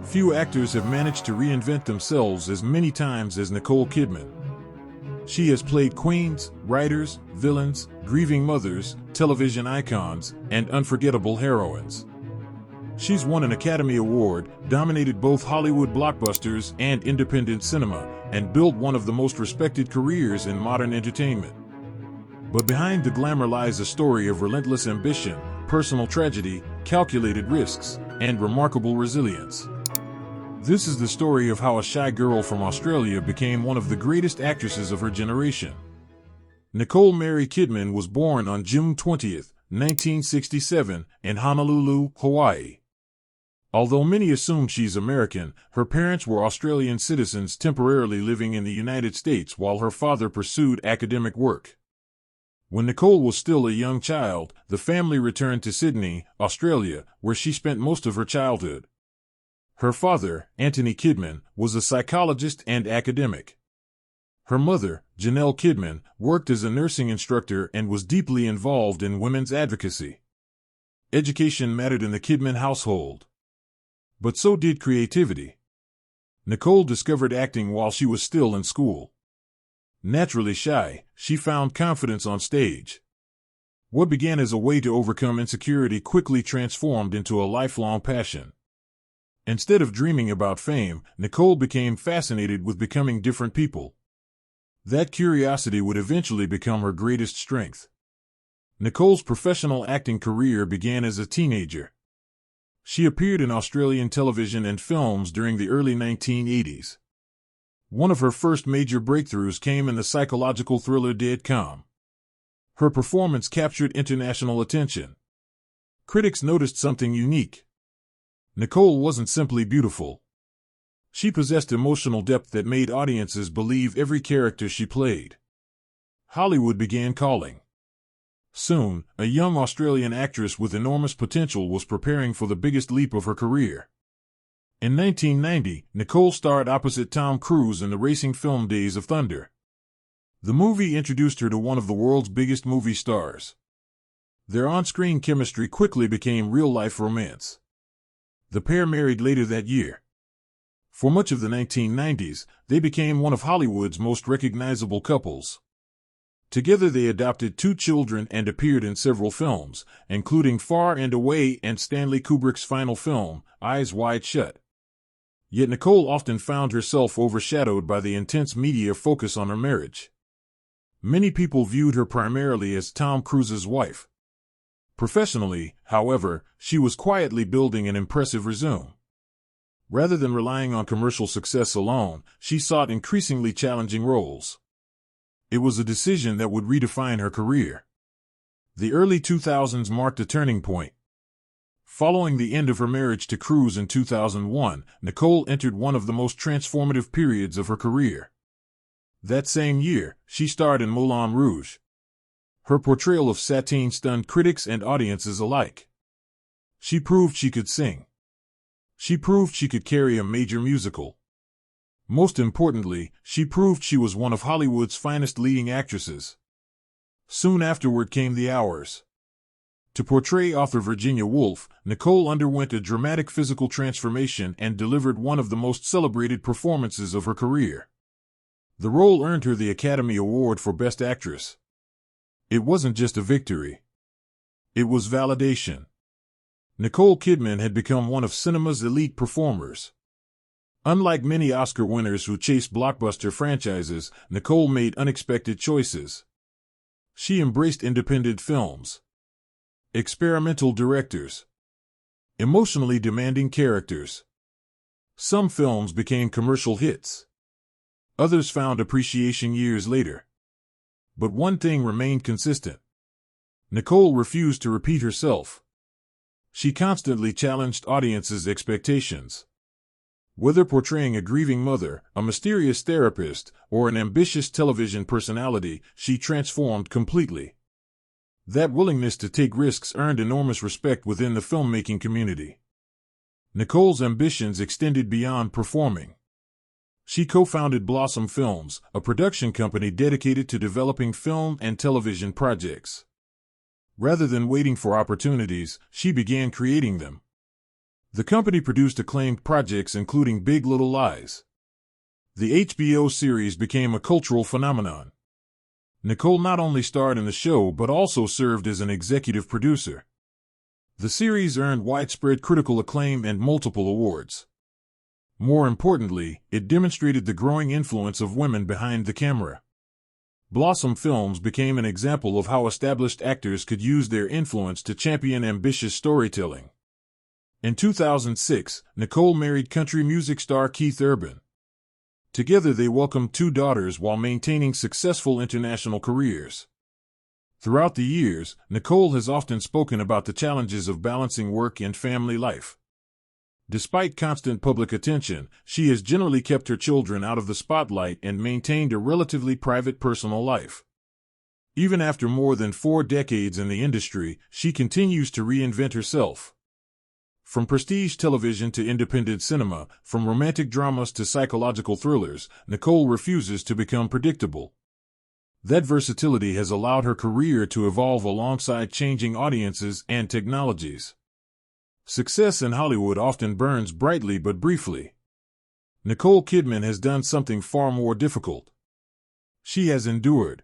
Few actors have managed to reinvent themselves as many times as Nicole Kidman. She has played queens, writers, villains, grieving mothers, television icons, and unforgettable heroines. She's won an Academy Award, dominated both Hollywood blockbusters and independent cinema, and built one of the most respected careers in modern entertainment. But behind the glamour lies a story of relentless ambition, personal tragedy, calculated risks, and remarkable resilience. This is the story of how a shy girl from Australia became one of the greatest actresses of her generation. Nicole Mary Kidman was born on June 20, 1967, in Honolulu, Hawaii. Although many assume she's American, her parents were Australian citizens temporarily living in the United States while her father pursued academic work. When Nicole was still a young child, the family returned to Sydney, Australia, where she spent most of her childhood. Her father, Anthony Kidman, was a psychologist and academic. Her mother, Janelle Kidman, worked as a nursing instructor and was deeply involved in women's advocacy. Education mattered in the Kidman household. But so did creativity. Nicole discovered acting while she was still in school. Naturally shy, she found confidence on stage. What began as a way to overcome insecurity quickly transformed into a lifelong passion. Instead of dreaming about fame, Nicole became fascinated with becoming different people. That curiosity would eventually become her greatest strength. Nicole's professional acting career began as a teenager. She appeared in Australian television and films during the early 1980s. One of her first major breakthroughs came in the psychological thriller Dead Calm. Her performance captured international attention. Critics noticed something unique. Nicole wasn't simply beautiful. She possessed emotional depth that made audiences believe every character she played. Hollywood began calling. Soon, a young Australian actress with enormous potential was preparing for the biggest leap of her career. In 1990, Nicole starred opposite Tom Cruise in the racing film Days of Thunder. The movie introduced her to one of the world's biggest movie stars. Their on-screen chemistry quickly became real-life romance. The pair married later that year. For much of the 1990s, they became one of Hollywood's most recognizable couples. Together they adopted 2 children and appeared in several films, including Far and Away and Stanley Kubrick's final film, Eyes Wide Shut. Yet Nicole often found herself overshadowed by the intense media focus on her marriage. Many people viewed her primarily as Tom Cruise's wife. Professionally, however, she was quietly building an impressive resume. Rather than relying on commercial success alone, she sought increasingly challenging roles. It was a decision that would redefine her career. The early 2000s marked a turning point. Following the end of her marriage to Cruise in 2001, Nicole entered one of the most transformative periods of her career. That same year, she starred in Moulin Rouge. Her portrayal of Satine stunned critics and audiences alike. She proved she could sing. She proved she could carry a major musical. Most importantly, she proved she was one of Hollywood's finest leading actresses. Soon afterward came The Hours. To portray author Virginia Woolf, Nicole underwent a dramatic physical transformation and delivered one of the most celebrated performances of her career. The role earned her the Academy Award for Best Actress. It wasn't just a victory. It was validation. Nicole Kidman had become one of cinema's elite performers. Unlike many Oscar winners who chase blockbuster franchises, Nicole made unexpected choices. She embraced independent films, experimental directors, emotionally demanding characters. Some films became commercial hits. Others found appreciation years later. But one thing remained consistent. Nicole refused to repeat herself. She constantly challenged audiences' expectations. Whether portraying a grieving mother, a mysterious therapist, or an ambitious television personality, she transformed completely. That willingness to take risks earned enormous respect within the filmmaking community. Nicole's ambitions extended beyond performing. She co-founded Blossom Films, a production company dedicated to developing film and television projects. Rather than waiting for opportunities, she began creating them. The company produced acclaimed projects including Big Little Lies. The HBO series became a cultural phenomenon. Nicole not only starred in the show but also served as an executive producer. The series earned widespread critical acclaim and multiple awards. More importantly, it demonstrated the growing influence of women behind the camera. Blossom Films became an example of how established actors could use their influence to champion ambitious storytelling. In 2006, Nicole married country music star Keith Urban. Together they welcomed 2 daughters while maintaining successful international careers. Throughout the years, Nicole has often spoken about the challenges of balancing work and family life. Despite constant public attention, she has generally kept her children out of the spotlight and maintained a relatively private personal life. Even after more than 4 decades in the industry, she continues to reinvent herself. From prestige television to independent cinema, from romantic dramas to psychological thrillers, Nicole refuses to become predictable. That versatility has allowed her career to evolve alongside changing audiences and technologies. Success in Hollywood often burns brightly but briefly. Nicole Kidman has done something far more difficult. She has endured.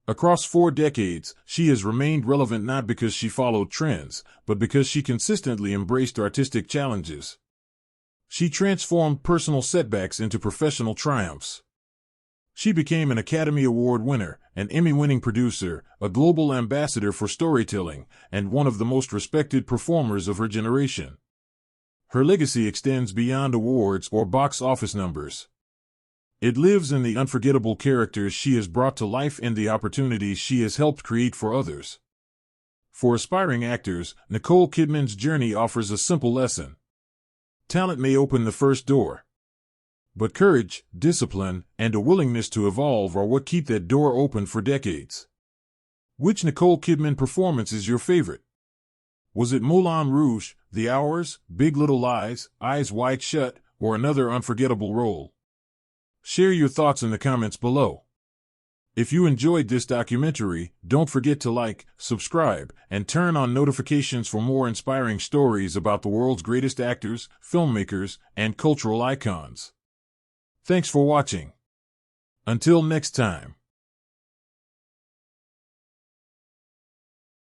Across 4 decades, she has remained relevant not because she followed trends, but because she consistently embraced artistic challenges. She transformed personal setbacks into professional triumphs. She became an Academy Award winner, an Emmy-winning producer, a global ambassador for storytelling, and one of the most respected performers of her generation. Her legacy extends beyond awards or box office numbers. It lives in the unforgettable characters she has brought to life and the opportunities she has helped create for others. For aspiring actors, Nicole Kidman's journey offers a simple lesson. Talent may open the first door, but courage, discipline, and a willingness to evolve are what keep that door open for decades. Which Nicole Kidman performance is your favorite? Was it Moulin Rouge, The Hours, Big Little Lies, Eyes Wide Shut, or another unforgettable role? Share your thoughts in the comments below. If you enjoyed this documentary, don't forget to like, subscribe, and turn on notifications for more inspiring stories about the world's greatest actors, filmmakers, and cultural icons. Thanks for watching. Until next time.